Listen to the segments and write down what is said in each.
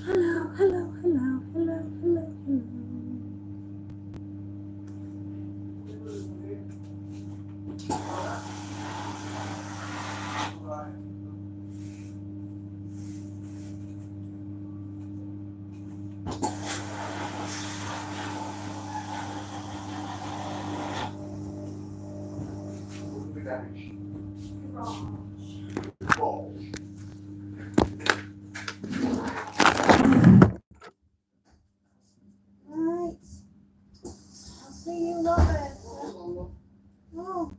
Hello, hello, hello, hello, hello, hello. Right. I'll see you later. Oh,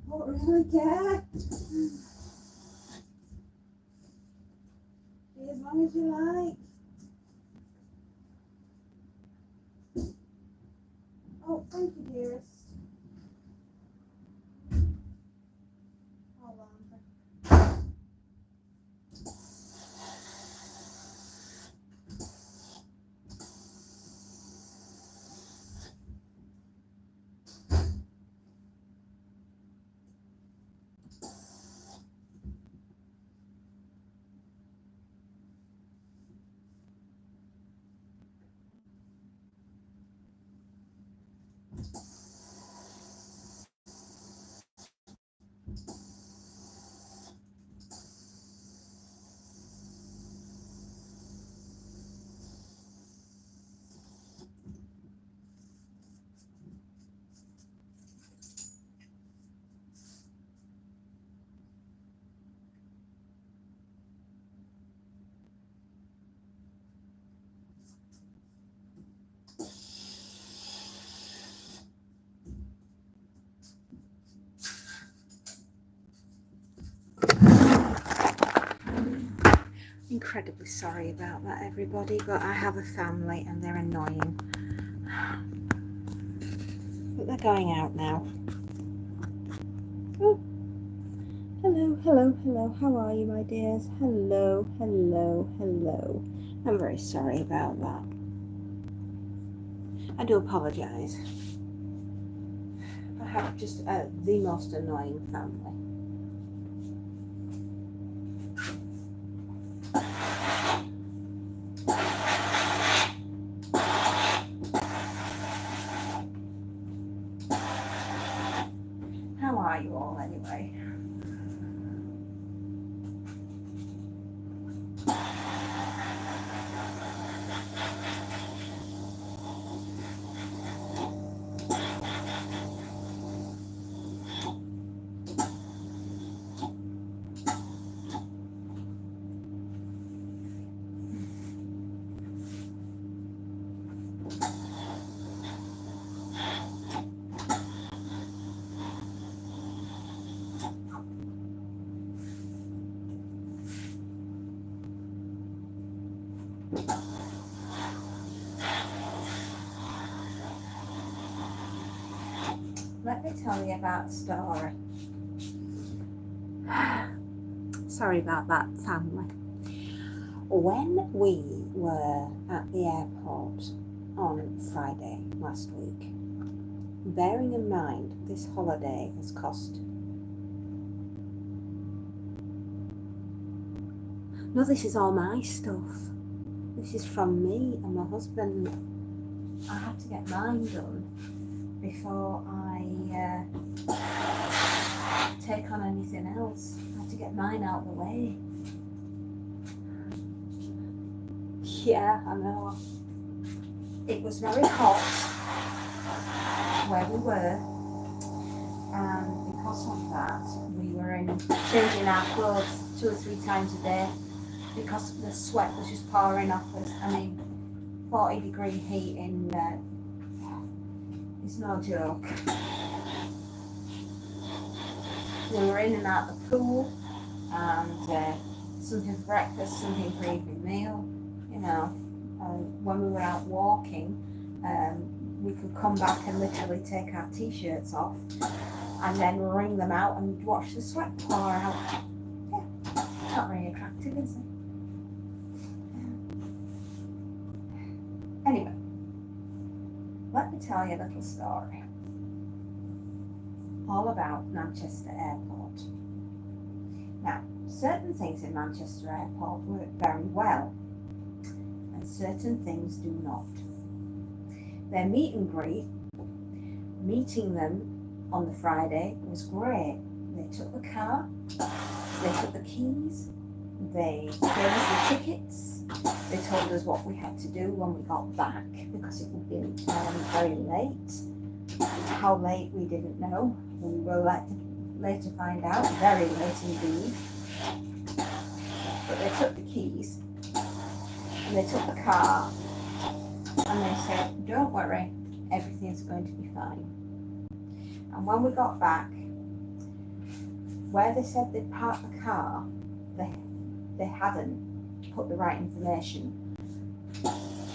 don't really care. Be as long as you like. Oh, thank you, dearest. Hold on. Incredibly sorry about that, everybody, but I have a family and they're annoying. But they're going out now. Oh. Hello, hello, hello. How are you, my dears? Hello, hello, hello. I'm very sorry about that. I do apologise. I have just the most annoying family. How are you all anyway? Let me tell you about a story. Sorry about that, family. When we were at the airport on Friday last week, bearing in mind this holiday has cost... No, this is all my stuff. This is from me and my husband. I have to get mine done before I take on anything else. I have to get mine out of the way. Yeah, I know. It was very hot where we were, and because of that, we were changing our clothes 2 or 3 times a day because the sweat was just pouring off us. I mean, 40-degree heat in it's no joke. We were in and out of the pool, and something for breakfast, something for evening meal. You know, when we were out walking, we could come back and literally take our t-shirts off and then wring them out and watch the sweat pour out. Yeah, not very attractive, is it? Anyway, let me tell you a little story all about Manchester Airport. Now, certain things in Manchester Airport work very well, and certain things do not. Their meet and greet, meeting them on the Friday, was great. They took the car, they took the keys, they gave us the tickets, they told us what we had to do when we got back because it would be very late. How late we didn't know. We will later find out, very late indeed. But they took the keys and they took the car and they said, don't worry, everything's going to be fine. And when we got back, where they said they'd parked the car, they hadn't put the right information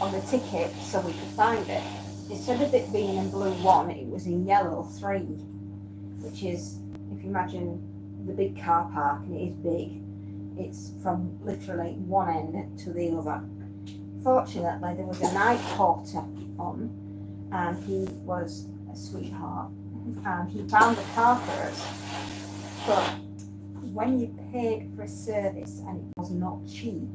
on the ticket so we could find it. Instead of it being in blue 1, it was in yellow 3, which is, if you imagine the big car park, and it is big, it's from literally one end to the other. Fortunately, there was a night porter on, and he was a sweetheart, and he found the car for us. But when you paid for a service and it was not cheap,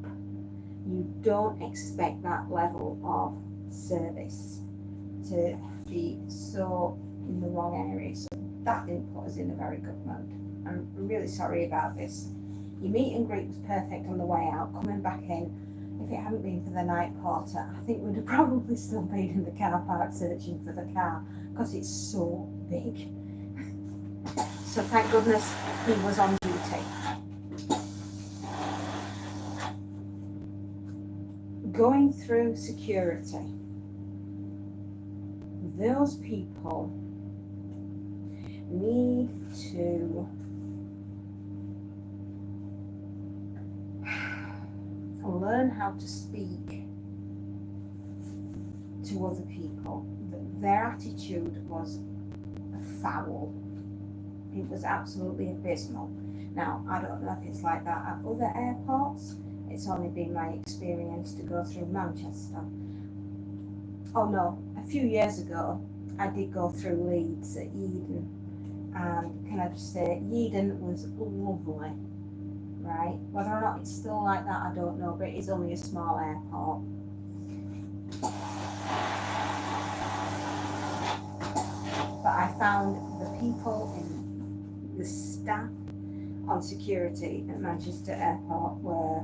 you don't expect that level of service to be so in the wrong area. So that didn't put us in a very good mood. I'm really sorry about this. Your meet and greet was perfect on the way out. Coming back in, if it hadn't been for the night porter, I think we'd have probably still been in the car park searching for the car because it's so big. So thank goodness he was on duty. Going through security, those people need to learn how to speak to other people. Their attitude was foul. It was absolutely abysmal. Now, I don't know if it's like that at other airports. It's only been my experience to go through Manchester. Oh no, a few years ago, I did go through Leeds at Eden. And can I just say, Eden was lovely, right? Whether or not it's still like that, I don't know, but it is only a small airport. But I found the people in the staff on security at Manchester Airport were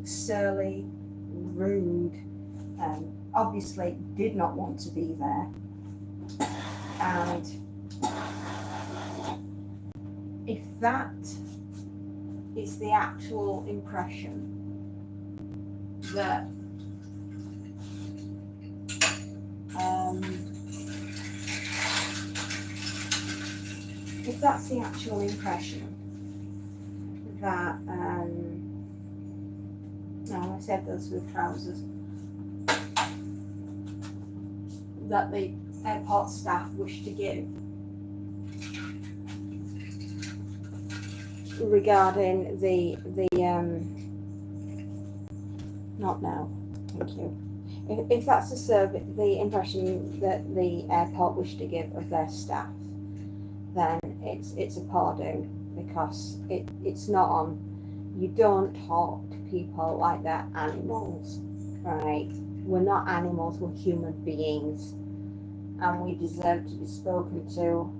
surly, rude, obviously did not want to be there. And if that is the actual impression that if that's the actual impression that I said those were trousers, that the airport staff wish to give regarding the not now, thank you. If that's the impression that the airport wish to give of their staff, then it's a pardon, because it's not on. You don't talk to people like they're animals, right? We're not animals, we're human beings, and we deserve to be spoken to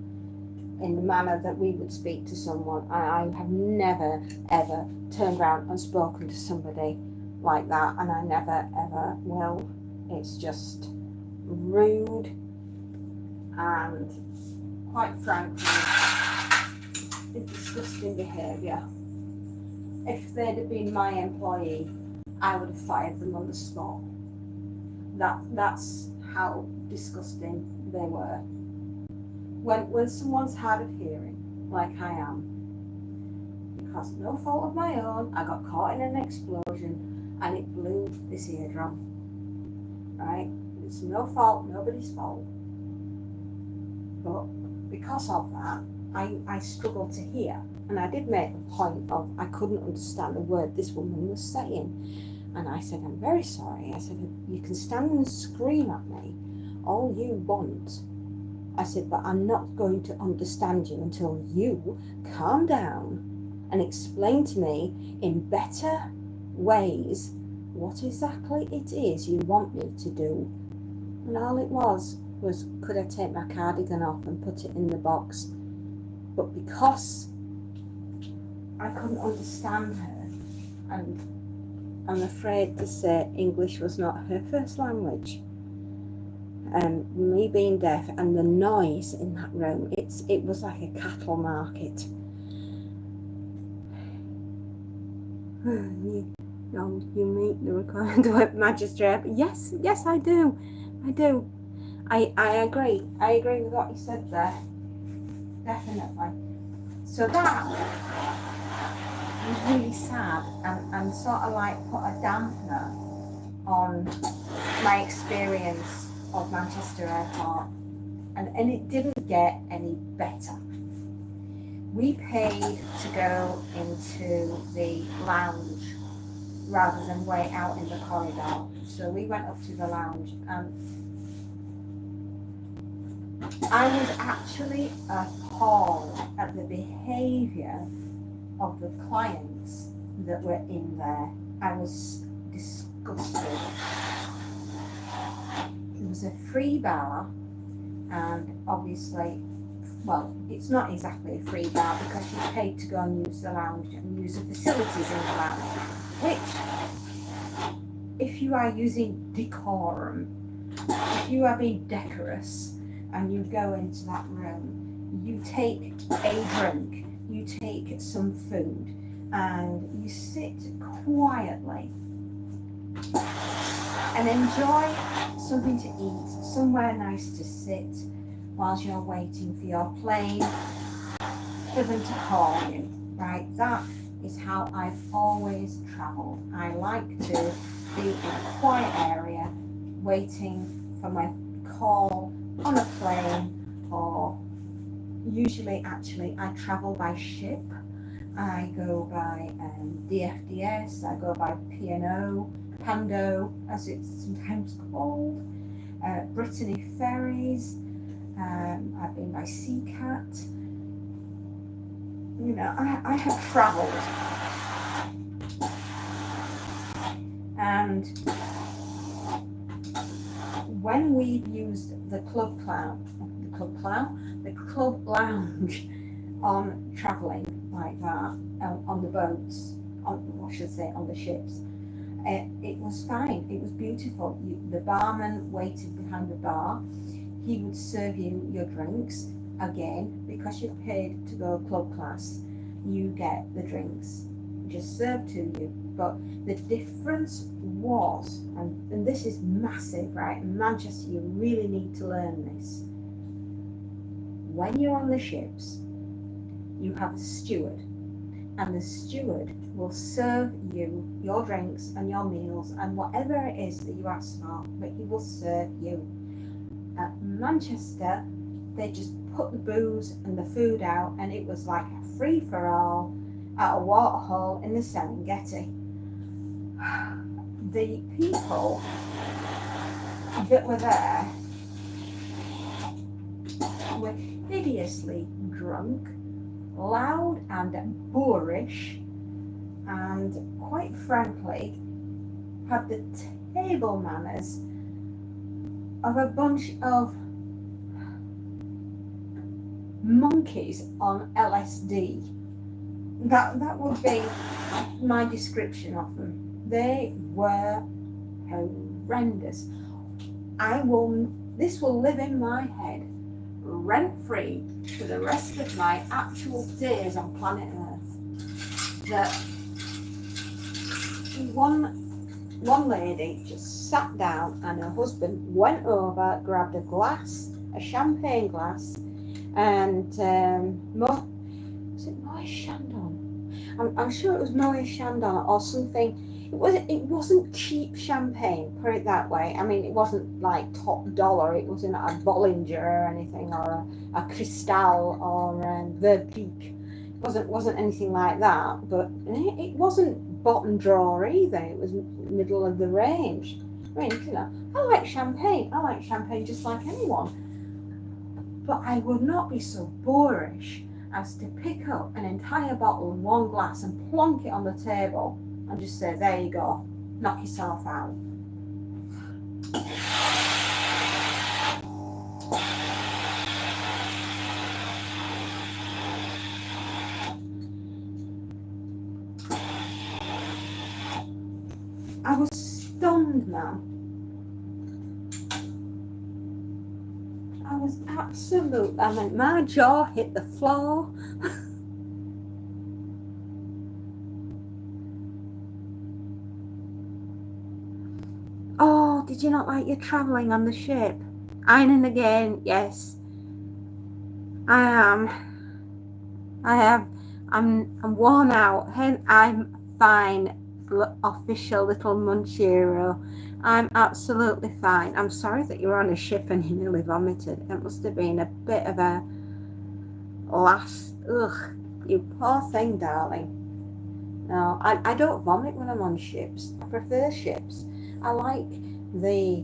in the manner that we would speak to someone. I have never ever turned around and spoken to somebody like that, and I never ever will. It's just rude and, quite frankly, disgusting behaviour. If they'd have been my employee, I would have fired them on the spot. That's how disgusting they were. When someone's hard of hearing, like I am, because no fault of my own, I got caught in an explosion and it blew this eardrum. Right? It's no fault, nobody's fault. But because of that, I struggled to hear. And I did make the point of I couldn't understand a word this woman was saying. And I said, I'm very sorry. I said, you can stand and scream at me all you want. I said, but I'm not going to understand you until you calm down and explain to me in better ways what exactly it is you want me to do. And all it was, could I take my cardigan off and put it in the box? But because I couldn't understand her, and I'm afraid to say English was not her first language, me being deaf and the noise in that room, it was like a cattle market. You meet the required magistrate? Yes, I do. I agree with what you said there, definitely. So that was really sad and sort of like put a dampener on my experience of Manchester Airport, and it didn't get any better. We paid to go into the lounge rather than wait out in the corridor. So we went up to the lounge, and I was actually appalled at the behaviour of the clients that were in there. I was disgusted. It was a free bar, and obviously, well, it's not exactly a free bar because you paid to go and use the lounge and use the facilities in the lounge, which, if you are using decorum, if you are being decorous and you go into that room, you take a drink, you take some food, and you sit quietly and enjoy something to eat, somewhere nice to sit whilst you're waiting for your plane, for them to call you, right? That is how I've always travelled. I like to be in a quiet area, waiting for my call on a plane, or usually actually I travel by ship. I go by DFDS, I go by P&O, Pando, as it's sometimes called, Brittany Ferries, I've been by SeaCat. You know, I have travelled. And when we've used the club lounge on travelling like that, on the boats, on the ships, it was fine. It was beautiful. The barman waited behind the bar. He would serve you your drinks. Again, because you've paid to go club class, you get the drinks just served to you. But the difference was, and this is massive, right? In Manchester, you really need to learn this. When you're on the ships, you have a steward, and the steward will serve you your drinks and your meals and whatever it is that you ask for, but he will serve you. At Manchester, they just put the booze and the food out, and it was like a free-for-all at a waterhole in the Serengeti. The people that were there were hideously drunk, loud and boorish, and quite frankly had the table manners of a bunch of monkeys on LSD. That would be my description of them. They were horrendous. This will live in my head rent-free for the rest of my actual days on planet Earth. That one lady just sat down and her husband went over, grabbed a champagne glass, and was it Moët Chandon? I'm sure it was Moët Chandon or something it wasn't cheap champagne, put it that way. I mean, it wasn't like top dollar. It wasn't a Bollinger or anything, or a Cristal or Verpique. Wasn't anything like that. But it wasn't bottom drawer either. It was middle of the range. I mean, you know, I like champagne. I like champagne just like anyone. But I would not be so boorish as to pick up an entire bottle in one glass and plonk it on the table and just say, there you go, knock yourself out. I was stunned, man. I was absolute. I mean, my jaw hit the floor. Oh, did you not like your travelling on the ship? Ironing again, yes. I am. I'm worn out. I'm fine, official little Munchiro. I'm absolutely fine. I'm sorry that you were on a ship and you nearly vomited. It must have been a bit of a last. Ugh, you poor thing, darling. No, I don't vomit when I'm on ships. I prefer ships. I like the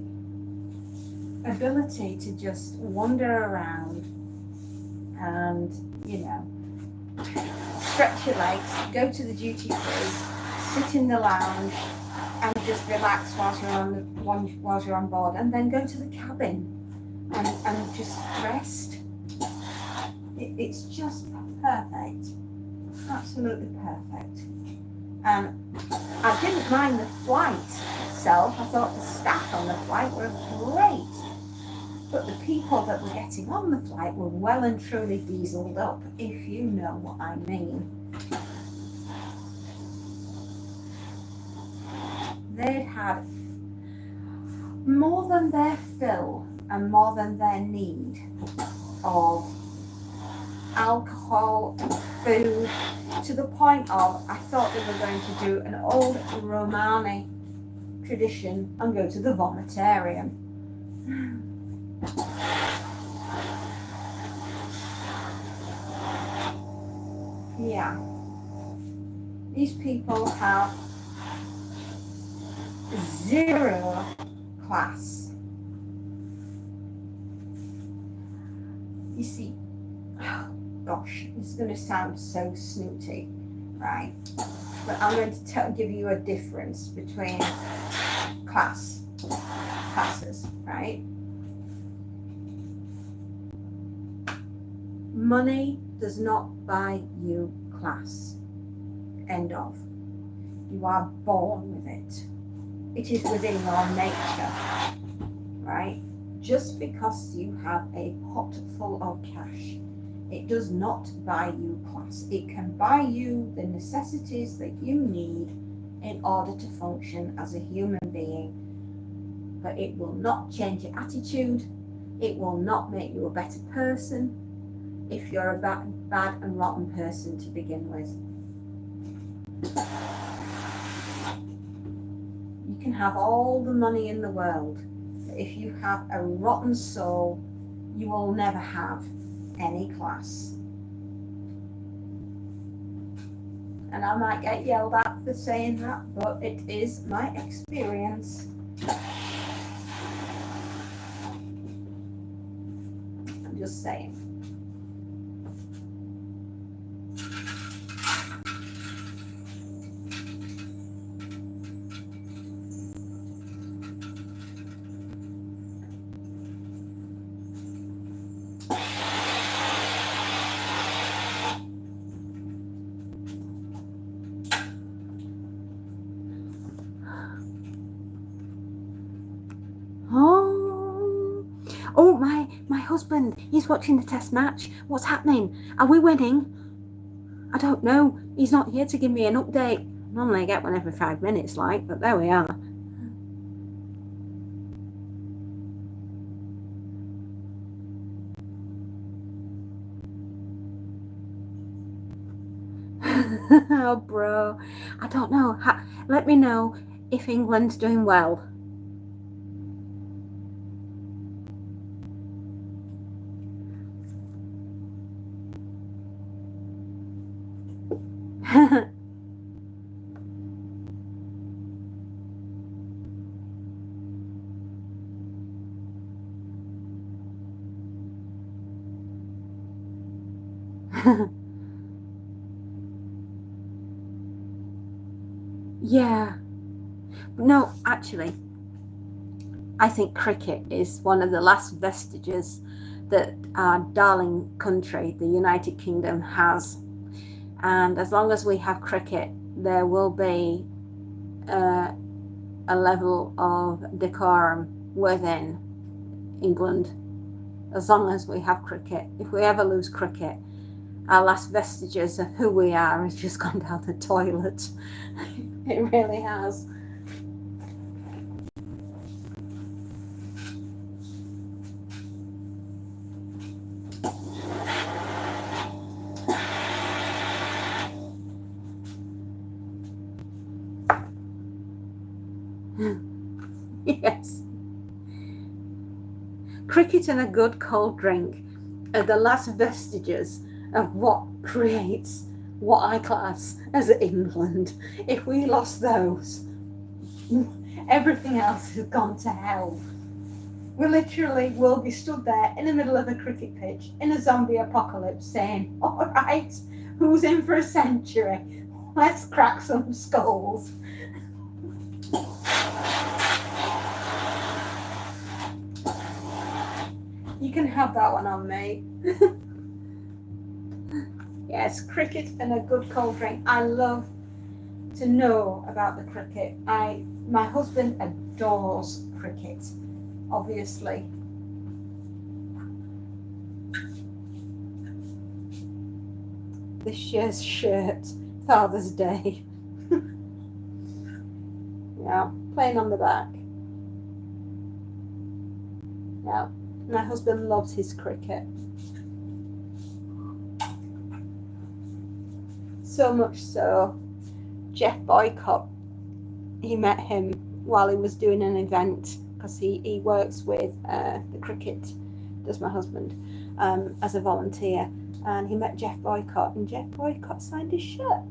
ability to just wander around and, you know, stretch your legs, go to the duty free, sit in the lounge and just relax whilst you're on board, and then go to the cabin and just rest. It's just perfect, absolutely perfect. And I didn't mind the flight itself. I thought the staff on the flight were great, but the people that were getting on the flight were well and truly dieseled up, if you know what I mean. They'd had more than their fill and more than their need of alcohol and food, to the point of I thought they were going to do an old Romani tradition and go to the vomitarium. Yeah, these people have zero class. You see, oh gosh, this is going to sound so snooty, right? But I'm going to give you a difference between classes, right? Money does not buy you class. End of. You are born with it. It is within your nature, right? Just because you have a pot full of cash, it does not buy you class. It can buy you the necessities that you need in order to function as a human being, but it will not change your attitude. It will not make you a better person if you're a bad and rotten person to begin with. You can have all the money in the world, but if you have a rotten soul, you will never have any class. And I might get yelled at for saying that, but it is my experience. I'm just saying. Oh, my husband, he's watching the test match. What's happening? Are we winning? I don't know. He's not here to give me an update. Normally I get one every 5 minutes, like, but there we are. Oh, bro. I don't know. Let me know if England's doing well. Yeah. No, actually, I think cricket is one of the last vestiges that our darling country, the United Kingdom, has. And as long as we have cricket, there will be a level of decorum within England. As long as we have cricket. If we ever lose cricket, our last vestiges of who we are has just gone down the toilet. It really has. Yes. Cricket and a good cold drink are the last vestiges of what creates what I class as England. If we lost those, everything else has gone to hell. We literally will be stood there in the middle of a cricket pitch in a zombie apocalypse saying, all right, who's in for a century? Let's crack some skulls. You can have that one on me. Yes, cricket and a good cold drink. I love to know about the cricket. My husband adores cricket, obviously. This year's shirt, Father's Day. Yeah, plain on the back. Yeah, my husband loves his cricket. So much so, Jeff Boycott, he met him while he was doing an event, because he works with the cricket, does my husband, as a volunteer. And he met Jeff Boycott, and Jeff Boycott signed his shirt.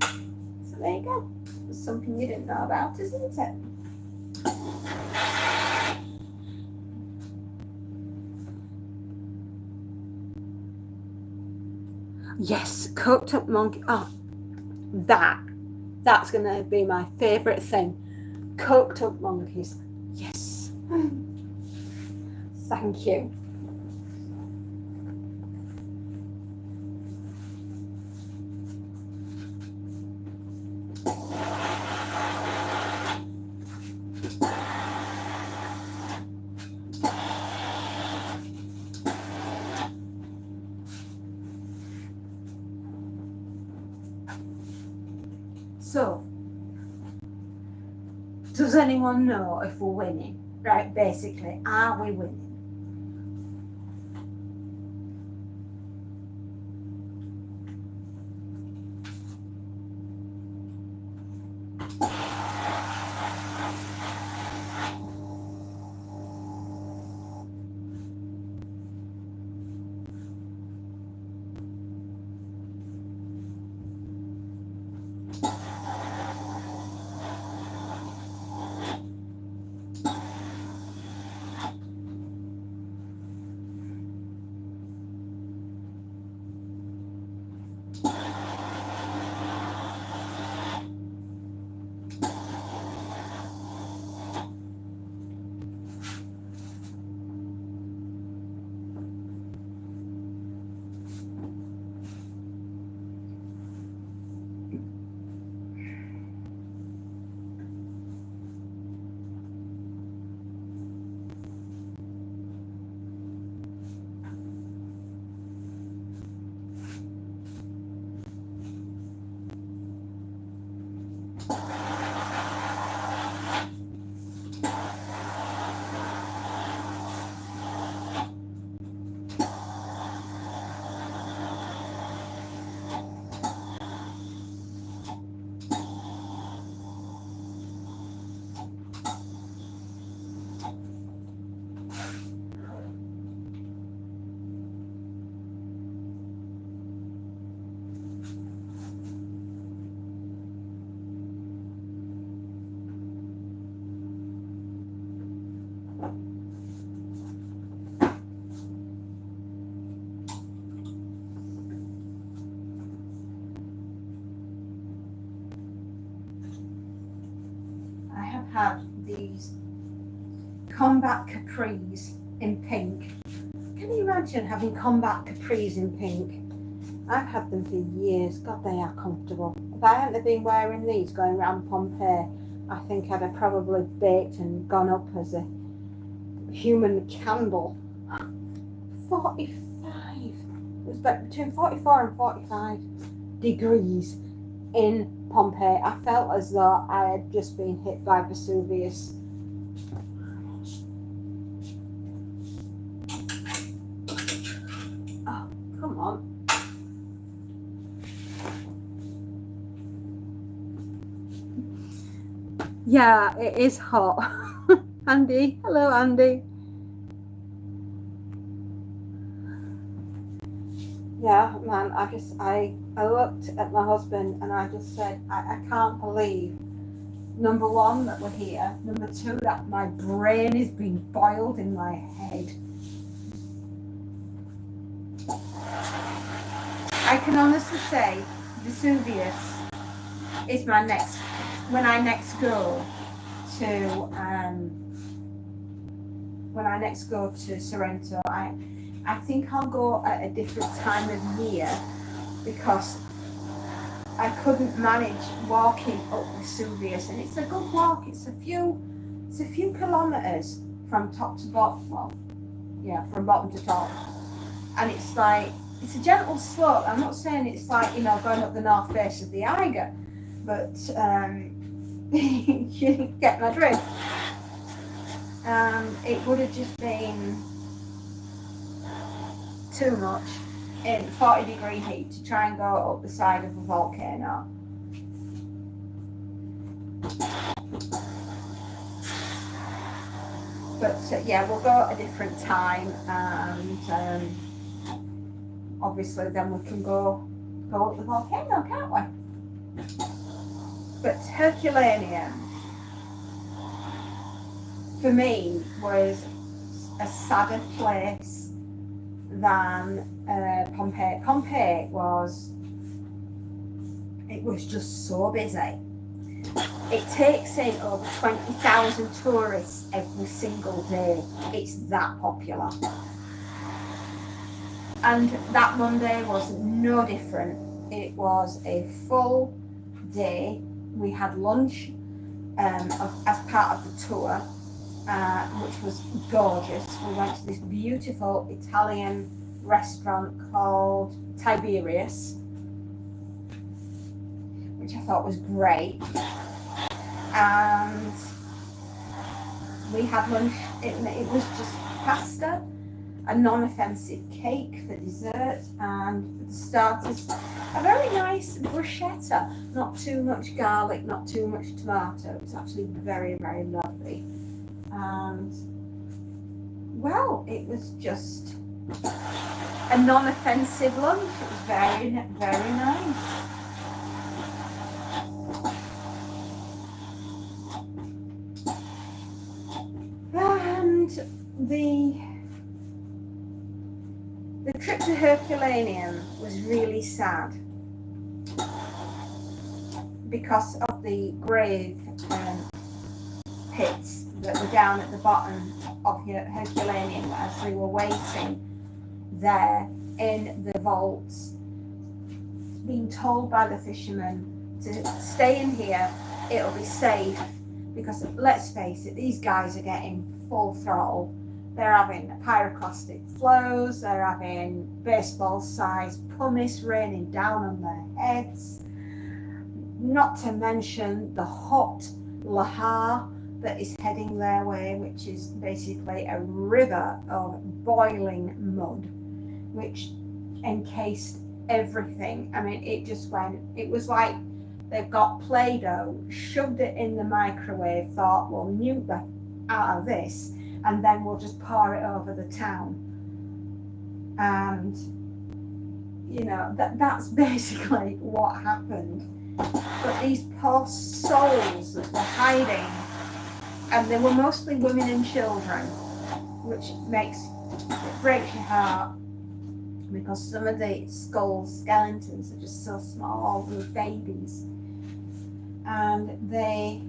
So there you go. It's something you didn't know about, isn't it? Yes, cooked up monkey. Oh, that's going to be my favourite thing. Cooked up monkeys. Yes. Thank you. So, does anyone know if we're winning? Right, basically, are we winning? combat capris in pink. Can you imagine having combat capris in pink? I've had them for years. God, they are comfortable. If I hadn't been wearing these going around Pompeii, I think I'd have probably baked and gone up as a human candle. 45. It was between 44 and 45 degrees in Pompeii. I felt as though I had just been hit by Vesuvius. Oh, come on. Yeah, it is hot. Andy, hello Andy. Yeah, man, I looked at my husband and I just said, I can't believe, number one, that we're here. Number two, that my brain is being boiled in my head. I can honestly say Vesuvius is my next, when I next go to Sorrento, I think I'll go at a different time of year because I couldn't manage walking up Vesuvius, and it's a good walk. It's a few kilometers from top to bottom. Well, yeah, from bottom to top, and it's a gentle slope. I'm not saying it's like, you know, going up the north face of the Eiger, but you get my drift. It would have just been too much in 40-degree heat to try and go up the side of a volcano. But yeah, we'll go at a different time, and obviously then we can go up the volcano, can't we? But Herculaneum for me was a sadder place than Pompeii. Pompeii was just so busy. It takes in over 20,000 tourists every single day. It's that popular. And that Monday was no different. It was a full day. We had lunch as part of the tour, which was gorgeous. We went to this beautiful Italian restaurant called Tiberius, which I thought was great. And we had lunch. It was just pasta, a non-offensive cake for dessert, and for the starters, a very nice bruschetta. Not too much garlic, not too much tomato. It was actually very, very lovely. And well, it was just a non-offensive lunch. It was very, very nice. And the trip to Herculaneum was really sad because of the grave pits that were down at the bottom of Herculaneum as they were waiting there in the vaults, being told by the fishermen to stay in here, it'll be safe, because let's face it, these guys are getting full throttle. They're having pyroclastic flows, they're having baseball-sized pumice raining down on their heads, not to mention the hot lahar that is heading their way, which is basically a river of boiling mud, which encased everything. I mean, it was like they've got Play-Doh, shoved it in the microwave, thought, we'll nuke the out of this, and then we'll just pour it over the town. And, you know, that's basically what happened. But these poor souls that were hiding, and they were mostly women and children, which breaks your heart, because some of the skeletons are just so small, all the babies. And they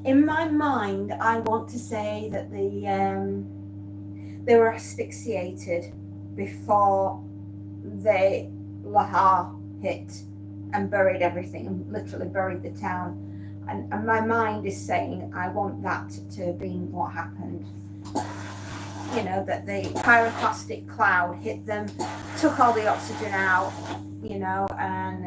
In my mind, I want to say that they were asphyxiated before the Lahar hit and buried everything, and literally buried the town. And my mind is saying I want that to have been what happened. You know, that the pyroclastic cloud hit them, took all the oxygen out, you know, and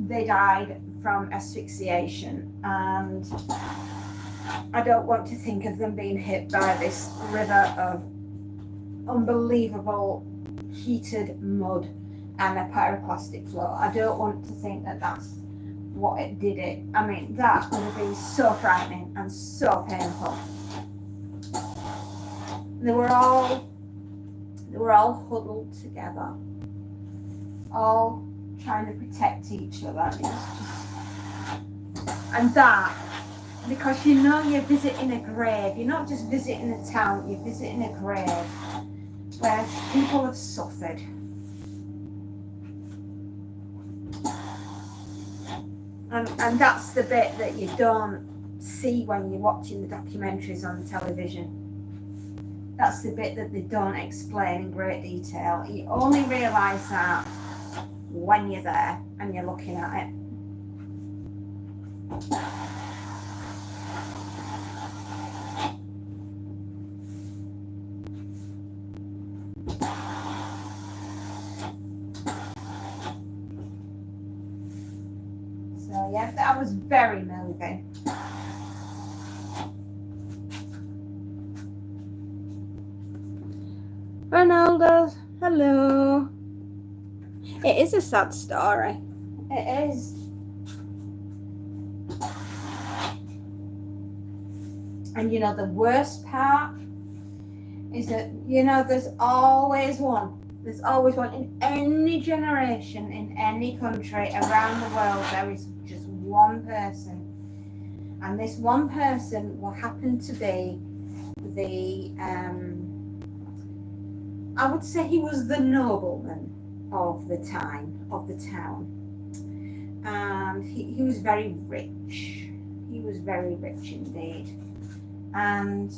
they died from asphyxiation. And I don't want to think of them being hit by this river of unbelievable heated mud and a pyroclastic flow. I don't want to think that that's what it did it. I mean, that would have been so frightening and so painful. They were all huddled together, all trying to protect each other. And that, because you know you're visiting a grave, you're not just visiting a town, you're visiting a grave where people have suffered. And that's the bit that you don't see when you're watching the documentaries on television. That's the bit that they don't explain in great detail. You only realise that when you're there and you're looking at it. So yeah, that was very moving. Ronaldo, hello. It is a sad story. It is. And you know, the worst part is that, you know, there's always one in any generation, in any country around the world. There is just one person, and this one person will happen to be the I would say he was the nobleman of the time, of the town. And he was very rich. He was very rich indeed. And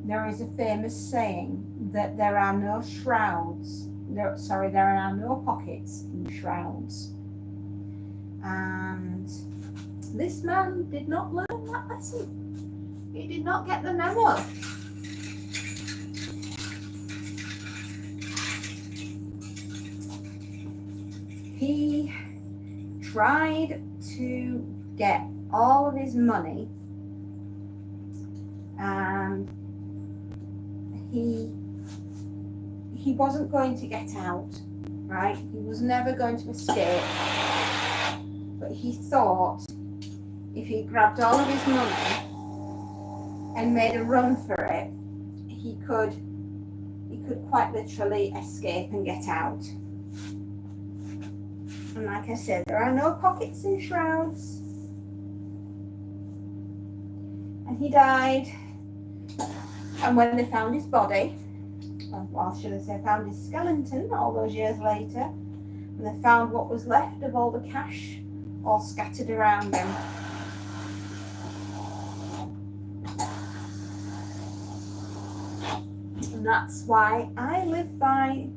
there is a famous saying that there are no shrouds, there are no pockets in shrouds. And this man did not learn that lesson. He did not get the memo. He tried to get all of his money, and he wasn't going to get out, right? He was never going to escape. But he thought if he grabbed all of his money and made a run for it, he could quite literally escape and get out. And like I said, there are no pockets in shrouds. And he died. And when they found his body, well, should I say found his skeleton all those years later, and they found what was left of all the cash all scattered around him. And that's why I live by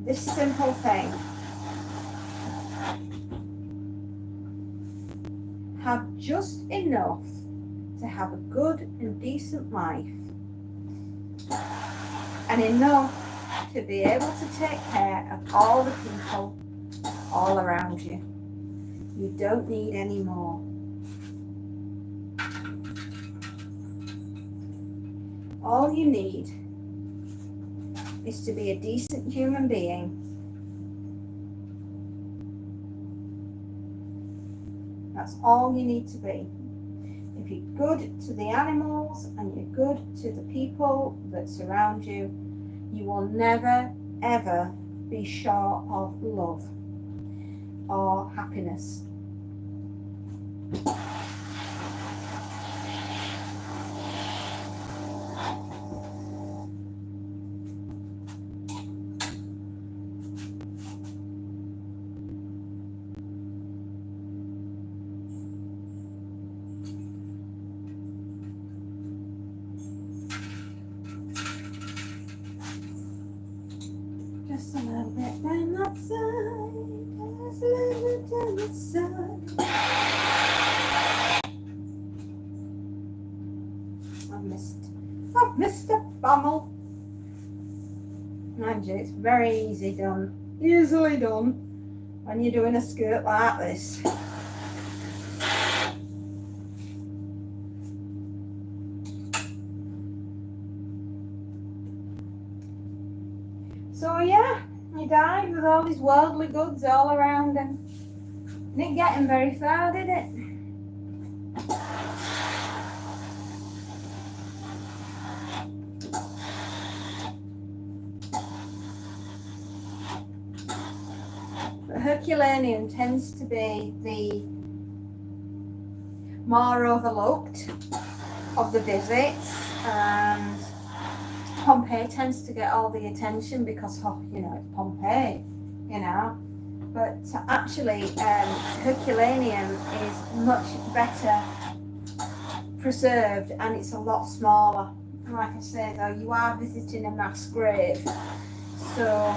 this simple thing. Have just enough to have a good and decent life, and enough to be able to take care of all the people all around you. You don't need any more. All you need is to be a decent human being. That's all you need to be. If you're good to the animals and you're good to the people that surround you, you will never, ever be short of love or happiness. outside, there's a little inside. I've missed a bummel. Mind you, it's very easily done when you're doing a skirt like this. So yeah, he died with all his worldly goods all around him. Didn't get him very far, did it? But Herculaneum tends to be the more overlooked of the visits, and Pompeii tends to get all the attention because, it's Pompeii, But actually, Herculaneum is much better preserved, and it's a lot smaller. And like I say, though, you are visiting a mass grave, so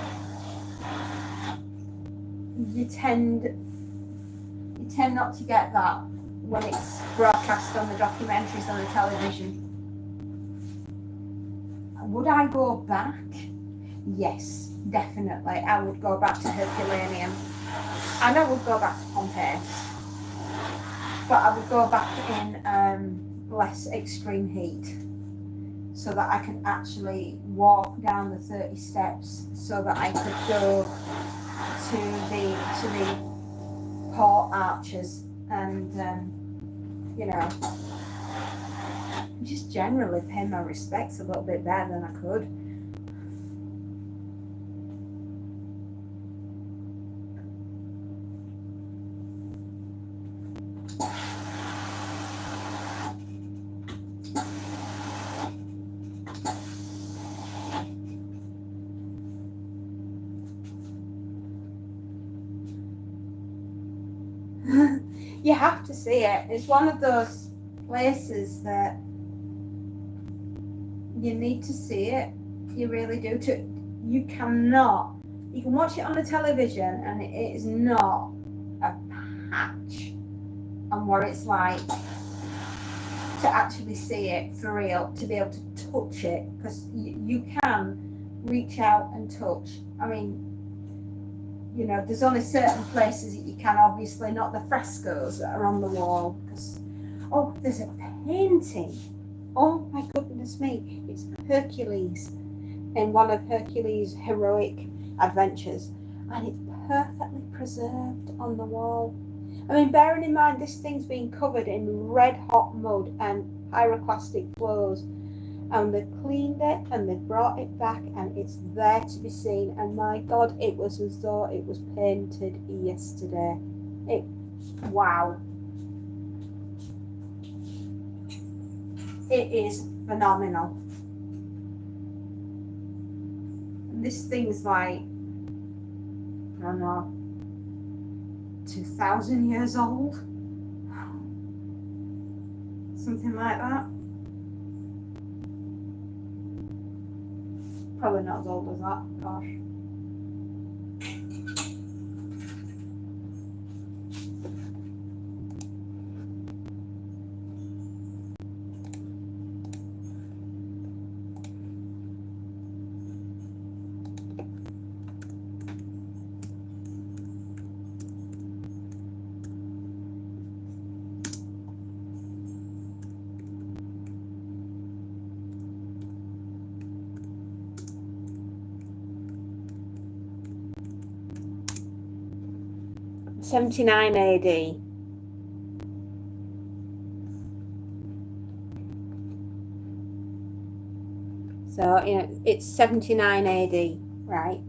you tend not to get that when it's broadcast on the documentaries on the television. Would I go back? Yes, definitely. I would go back to Herculaneum. And I would go back to Pompeii. But I would go back in less extreme heat, so that I could actually walk down the 30 steps, so that I could go to the port arches and just generally pay my respects a little bit better than I could. You have to see it. It's one of those places that you need to see it. You really do. You can watch it on the television, and it is not a patch on what it's like to actually see it for real, to be able to touch it, because you can reach out and touch. I mean, there's only certain places that you can, obviously not the frescoes that are on the wall, because there's a painting. Oh my goodness me, it's Hercules in one of Hercules' heroic adventures, and it's perfectly preserved on the wall. I mean, bearing in mind this thing's been covered in red hot mud and pyroclastic flows, and they've cleaned it and they've brought it back, and it's there to be seen. And my God, it was as though it was painted yesterday. Wow. It is phenomenal. And this thing's like, I don't know, 2,000 years old? Something like that. Probably not as old as that, gosh. '79 AD. So, it's 79 AD, right?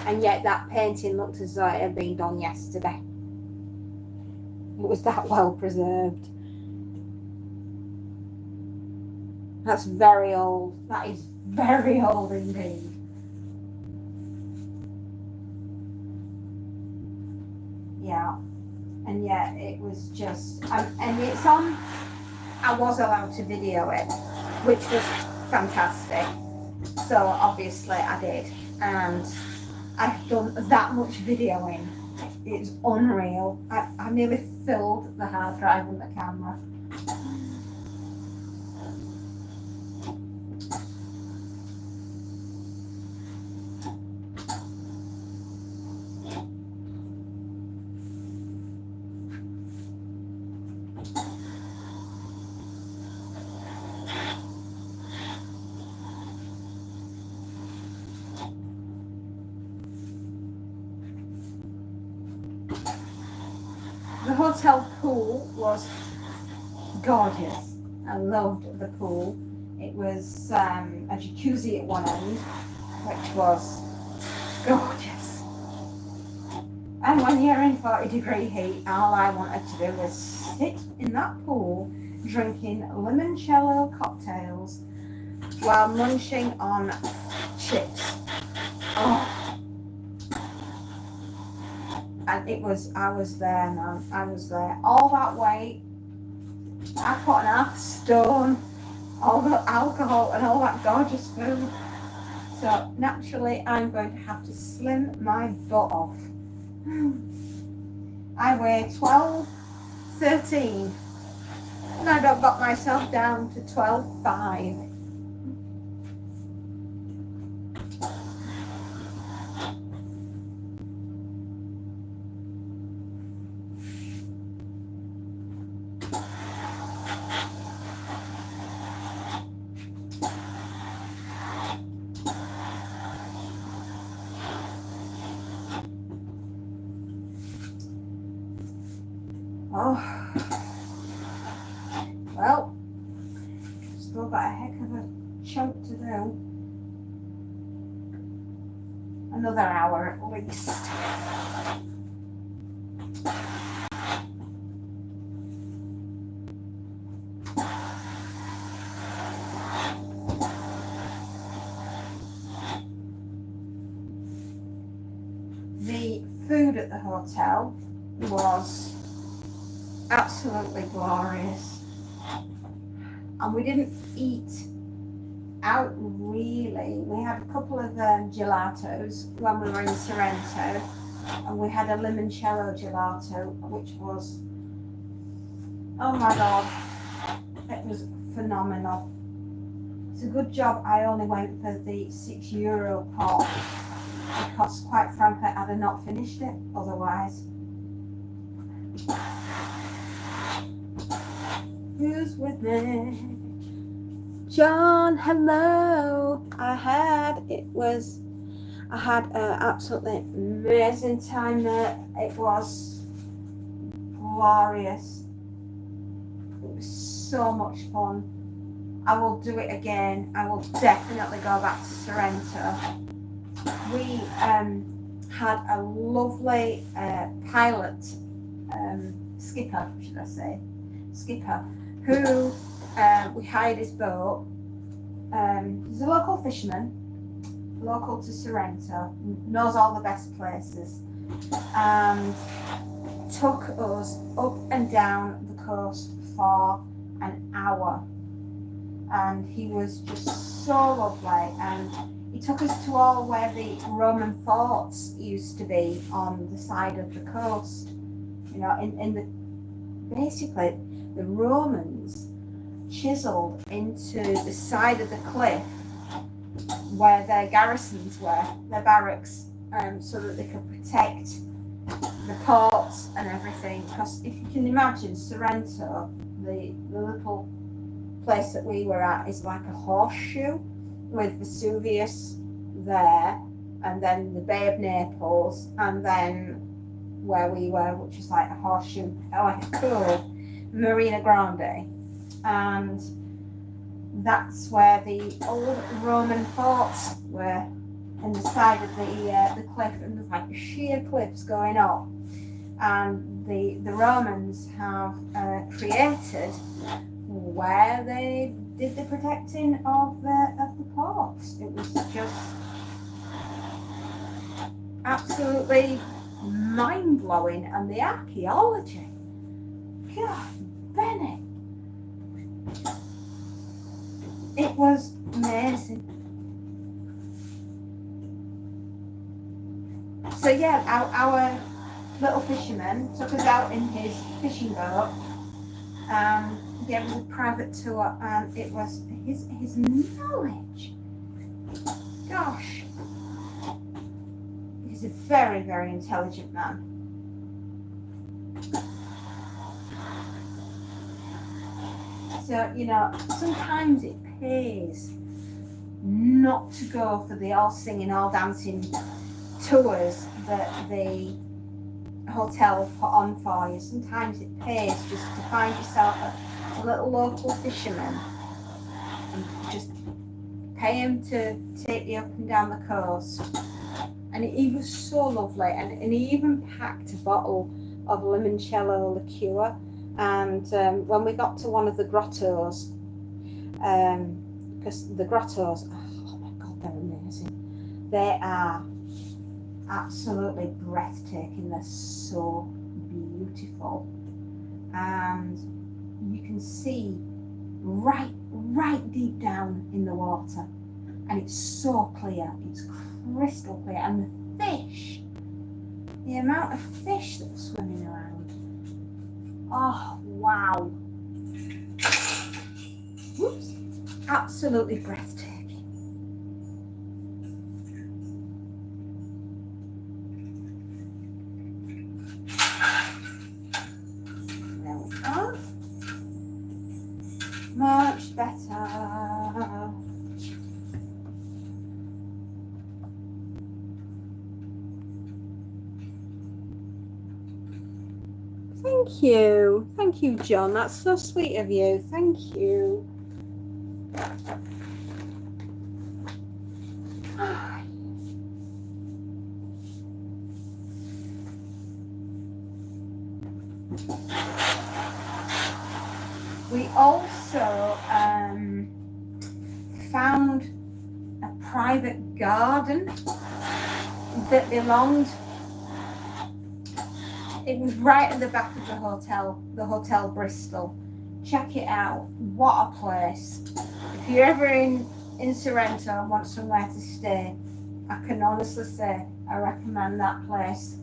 And yet that painting looked as though it had been done yesterday. It was that well preserved. That's very old. That is very old indeed. Yeah, and yet it was just, and it's on, I was allowed to video it, which was fantastic. So obviously I did, and I've done that much videoing. It's unreal. I nearly filled the hard drive with the camera. The hotel pool was gorgeous. I loved the pool. It was a jacuzzi at one end, which was gorgeous. And when you're in 40-degree heat, all I wanted to do was sit in that pool drinking limoncello cocktails while munching on chips. Oh. And I was there, man. I was there. All that weight, I put an half stone, all the alcohol and all that gorgeous food. So naturally, I'm going to have to slim my butt off. I weigh 12, 13, and I got myself down to 12.5. Oh, well, still got a heck of a chunk to do. Another hour at least. The food at the hotel was absolutely glorious, and we didn't eat out really. We had a couple of gelatos when we were in Sorrento, and we had a limoncello gelato, which was, oh my god, it was phenomenal. It's a good job I only went for the €6 pot, because quite frankly I'd have not finished it otherwise. Who's with me? John, hello. I had an absolutely amazing time there. It was glorious. It was so much fun. I will do it again. I will definitely go back to Sorrento. We had a lovely pilot, skipper, should I say, who we hired his boat. He's a local fisherman, local to Sorrento, knows all the best places, and took us up and down the coast for an hour. And he was just so lovely, and he took us to all where the Roman forts used to be on the side of the coast. You know, in the basically the Romans chiseled into the side of the cliff where their garrisons were, their barracks, so that they could protect the ports and everything. Because if you can imagine, Sorrento, the little place that we were at, is like a horseshoe with Vesuvius there, and then the Bay of Naples, and then where we were, which is like a horseshoe, like a cove, Marina Grande. And that's where the old Roman forts were, in the side of the cliff, and there's like sheer cliffs going up. And the Romans have created where they did the protecting of the ports. It was just absolutely mind-blowing, and the archaeology, God, Bennett, it was amazing. So yeah, our little fisherman took us out in his fishing boat. Gave us a private tour, and it was his knowledge. Gosh, he's a very, very intelligent man. So, you know, sometimes it pays not to go for the all singing, all dancing tours that the hotel put on for you. Sometimes it pays just to find yourself a little local fisherman and just pay him to take you up and down the coast. And he was so lovely, and he even packed a bottle of limoncello liqueur. And when we got to one of the grottos, because the grottos, oh my God, they're amazing. They are absolutely breathtaking. They're so beautiful, and you can see right deep down in the water, and it's so clear. It's crystal clear, and the fish, the amount of fish that were swimming around. Oh wow! Whoops! Absolutely breathtaking. There we go. Much better. Thank you, John. That's so sweet of you. Thank you. We also found a private garden that belonged. It was right at the back of the Hotel Bristol. Check it out. What a place. If you're ever in Sorrento and want somewhere to stay, I can honestly say I recommend that place.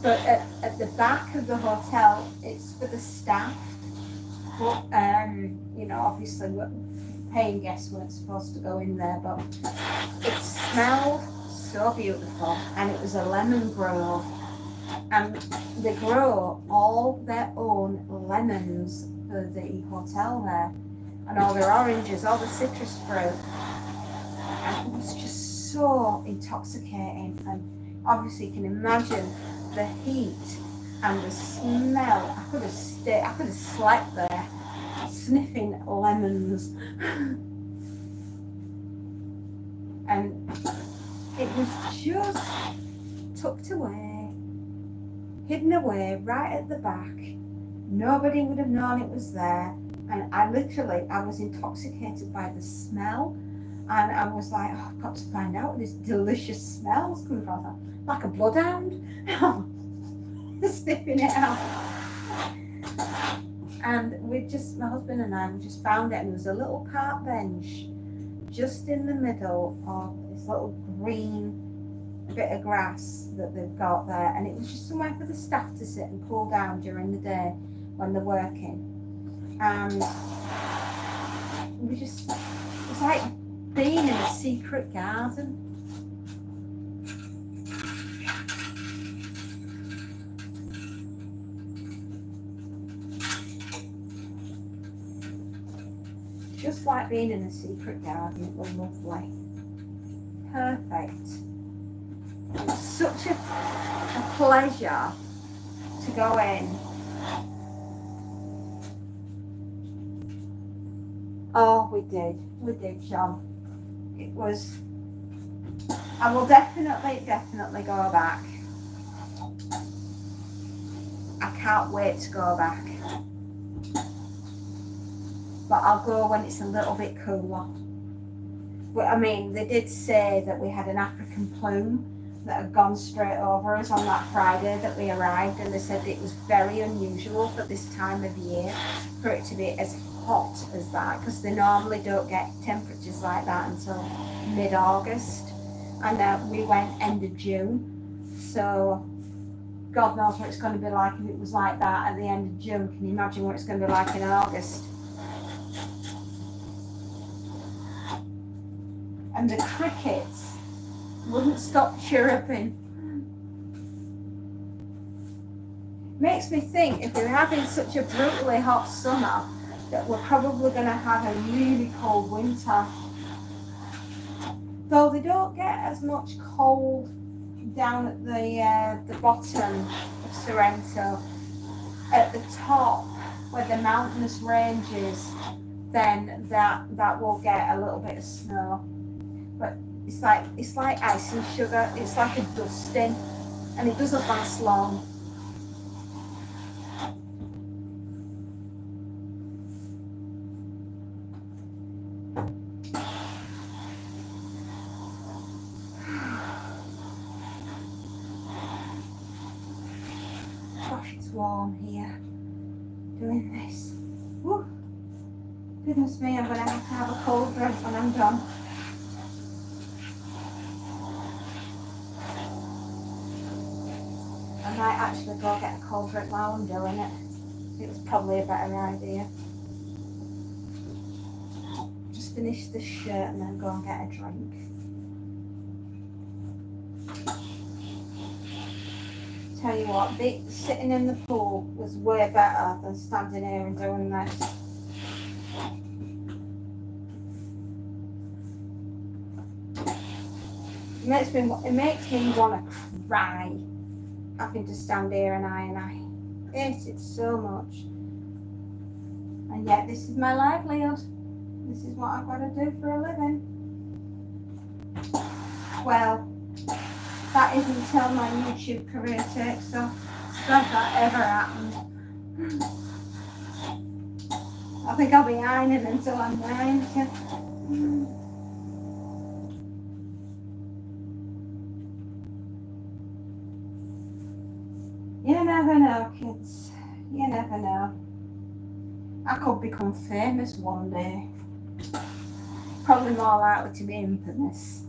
But at the back of the hotel, it's for the staff. But, you know, obviously paying guests weren't supposed to go in there, but it smelled so beautiful, and it was a lemon grove. And they grow all their own lemons for the hotel there, and all their oranges, all the citrus fruit. And it was just so intoxicating. And obviously you can imagine the heat and the smell. I could have slept there sniffing lemons. And it was just tucked away, hidden away right at the back. Nobody would have known it was there. And I was intoxicated by the smell. And I was like, oh, I've got to find out where this delicious smell is coming from. Like a bloodhound. Sniffing it out. And my husband and I, we just found it, and there was a little park bench just in the middle of this little green bit of grass that they've got there, and it was just somewhere for the staff to sit and cool down during the day when they're working. And it's like being in a secret garden. Just like being in a secret garden. It was lovely. Perfect. It was such a pleasure to go in. Oh, we did, John. It was, I will definitely go back. I can't wait to go back. But I'll go when it's a little bit cooler. But I mean, they did say that we had an African plume that had gone straight over us on that Friday that we arrived, and they said it was very unusual for this time of year for it to be as hot as that, because they normally don't get temperatures like that until mid-August. And we went end of June, so God knows what it's going to be like if it was like that at the end of June. Can you imagine what it's going to be like in August? And the crickets wouldn't stop chirruping. Makes me think if we're having such a brutally hot summer that we're probably going to have a really cold winter. Though they don't get as much cold down at the bottom of Sorrento. At the top where the mountainous range is, then that will get a little bit of snow. But it's like icing sugar. It's like a dusting, and it doesn't last long. Gosh, it's warm here doing this. Woo. Goodness me, I'm going to have a cold drink when I'm done. I might actually go get a cold drink while I'm doing it. It was probably a better idea. Just finish this shirt and then go and get a drink. Tell you what, sitting in the pool was way better than standing here and doing this. It makes me want to cry having to stand here and I hate it so much. And yet this is my livelihood. This is what I've got to do for a living. Well, that is until my YouTube career takes off. If that ever happened. I think I'll be ironing until I'm 90. You never know, kids. You never know. I could become famous one day. Probably more likely to be infamous.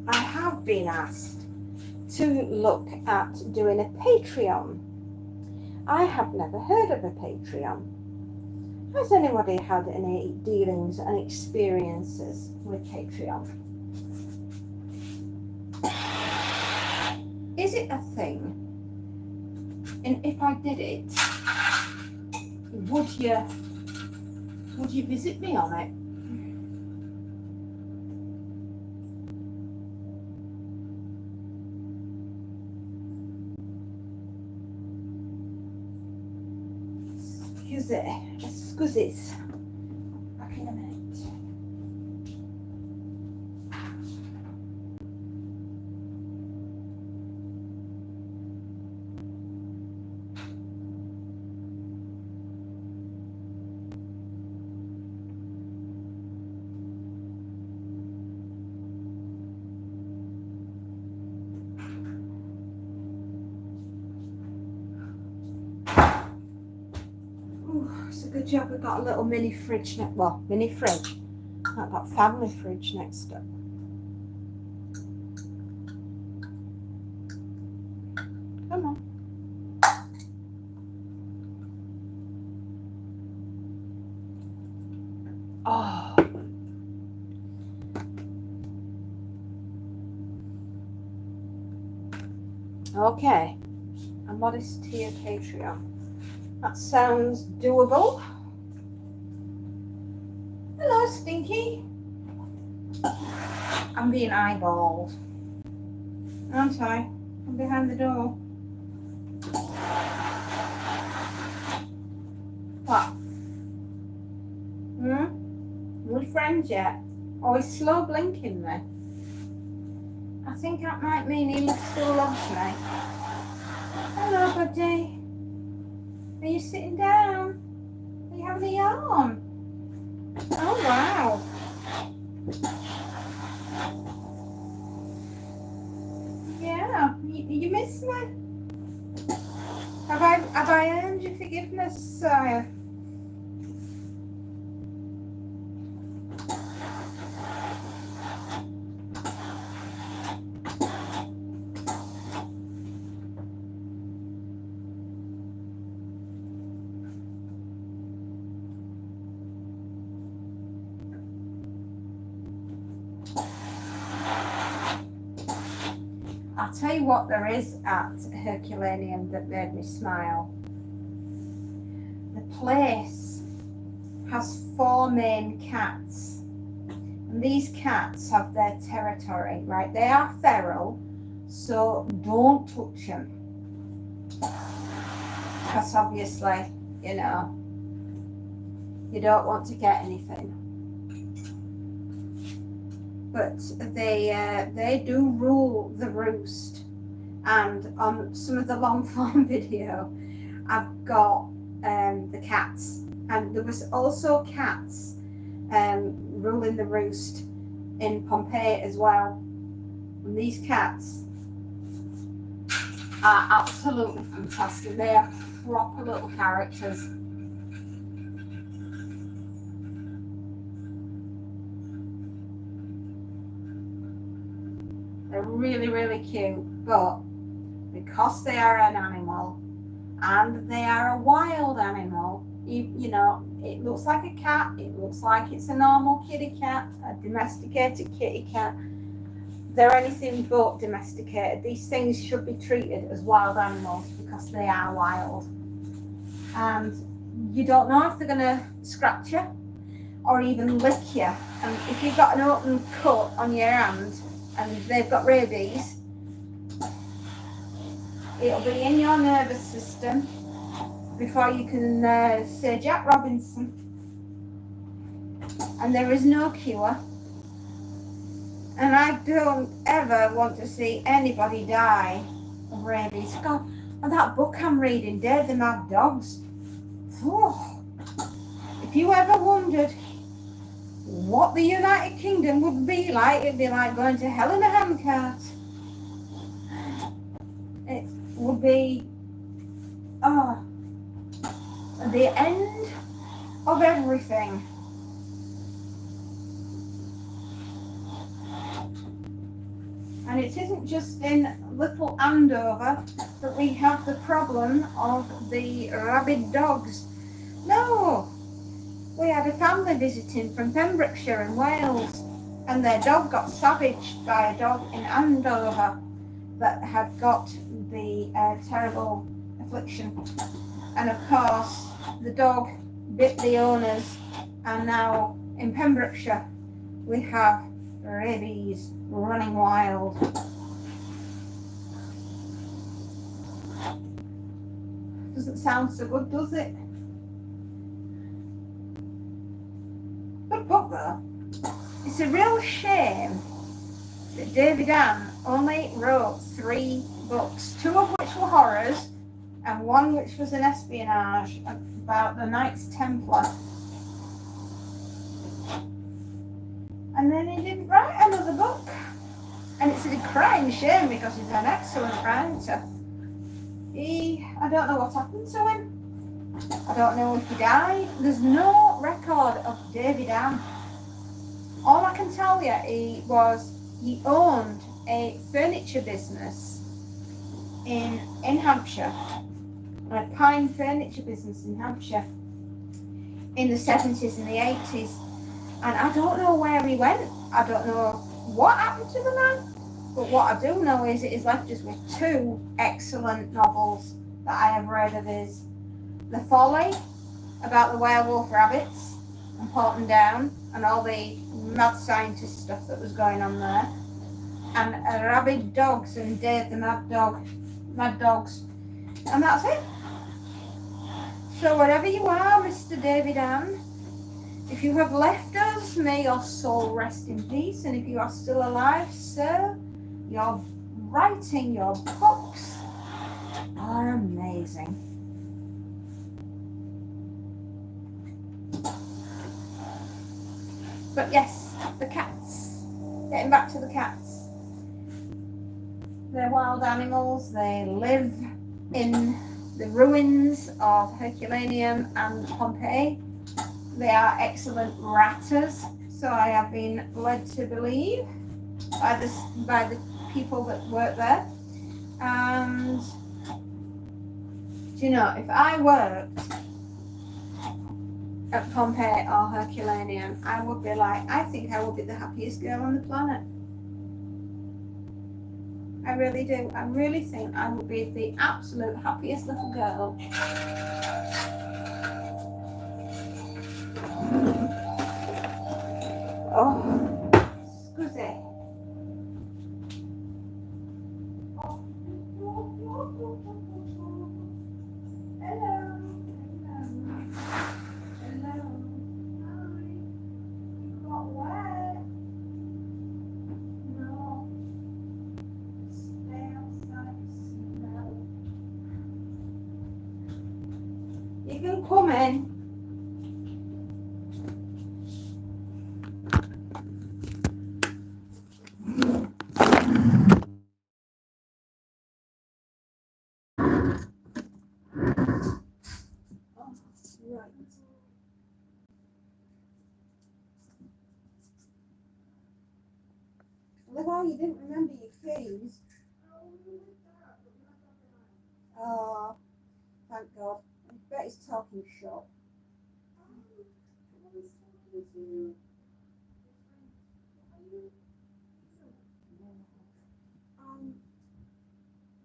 I have been asked to look at doing a Patreon. I have never heard of a Patreon. Has anybody had any dealings and experiences with Patreon? Is it a thing? And if I did it, would you visit me on it? Excuse it. Back in a minute. It's a good job we got a little mini fridge mini fridge. Not that family fridge next door. Come on. Oh. Okay. A modest tier Patreon. That sounds doable. Hello, Stinky. I'm being eyeballed. Aren't I? I'm behind the door. What? We friends yet? Oh, he's slow blinking then. I think that might mean he still loves me. Hello, buddy. Are you sitting down? Are you having a yawn? Oh, wow. Yeah, you miss me? Have I I earned your forgiveness, sire. I'll tell you what there is at Herculaneum that made me smile. The place has 4 main cats, and these cats have their territory, right? They are feral, so don't touch them, because obviously, you know, you don't want to get anything. But they do rule the roost, and on some of the long form video I've got the cats, and there was also cats ruling the roost in Pompeii as well, and these cats are absolutely fantastic. They are proper little characters. They're really, really cute, but because they are an animal and they are a wild animal, you know, it looks like a cat, it looks like it's a normal kitty cat, a domesticated kitty cat. They're anything but domesticated. These things should be treated as wild animals because they are wild. And you don't know if they're going to scratch you or even lick you. And if you've got an open cut on your hand and they've got rabies, it'll be in your nervous system before you can say Jack Robinson. And there is no cure. And I don't ever want to see anybody die of rabies. God, and that book I'm reading, Dave the Mad Dogs. Oh, if you ever wondered what the United Kingdom would be like, it'd be like going to hell in a handcart. It would be the end of everything. And it isn't just in little Andover that we have the problem of the rabid dogs. No, we had a family visiting from Pembrokeshire in Wales, and their dog got savaged by a dog in Andover that had got the terrible affliction. And of course, the dog bit the owners, and now in Pembrokeshire we have rabies running wild. Doesn't sound so good, does it? Good book though. It's a real shame that David Ann only wrote 3 books, 2 of which were horrors and 1 which was an espionage about the Knights Templar. And then he didn't write another book. And it's a crying shame because he's an excellent writer. I don't know what happened to him. I don't know if he died. There's no record of David Ann. All I can tell you he owned a furniture business in Hampshire, a pine furniture business in Hampshire in the 70s and the 80s. And I don't know where he went. I don't know what happened to the man. But what I do know is it has left us with 2 excellent novels that I have read of his. The Folly, about the werewolf rabbits and Porton Down and all the mad scientist stuff that was going on there. And Rabid Dogs and Dave the Mad Dogs. And that's it. So wherever you are, Mr. David Ann, if you have left us, may your soul rest in peace. And if you are still alive, sir, your writing, your books are amazing. But yes, the cats. Getting back to the cats. They're wild animals. They live in the ruins of Herculaneum and Pompeii. They are excellent ratters, so I have been led to believe by the people that work there. And do you know, if I worked at Pompeii or Herculaneum, I would be like, I think I would be the happiest girl on the planet. I really do. I really think I would be the absolute happiest little girl. Oh, scusi. You can come in. Right. Well, you didn't remember your keys. Oh, thank God. I bet he's talking shop.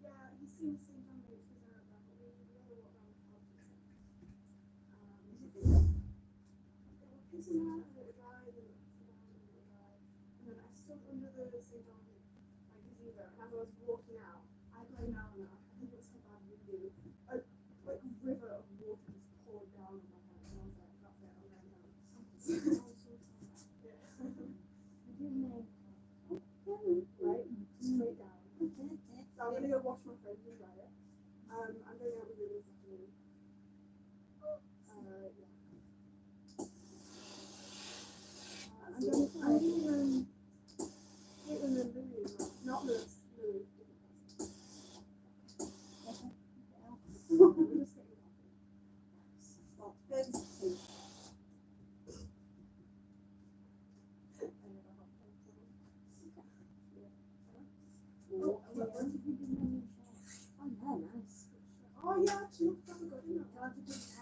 Yeah, he seems to think I'm going to present that, but we really walk around the house. They were pissing out and it dried and it was down and it dried. And then I stood under the St. Dominic like gazebo, and as I was walking out, I lay down and I think it was so bad reading. A river of water just poured down on my head, and I was like, that's it, I'm going down. Yeah. Right? Straight down. So I'm gonna go wash my face and dry it. I'm going out with you this afternoon. Yeah. I'm doing Caitlin and Louis, not Lewis. Louis. We're just getting Oh, yeah, nice. Oh yeah, she looks proper good, isn't it?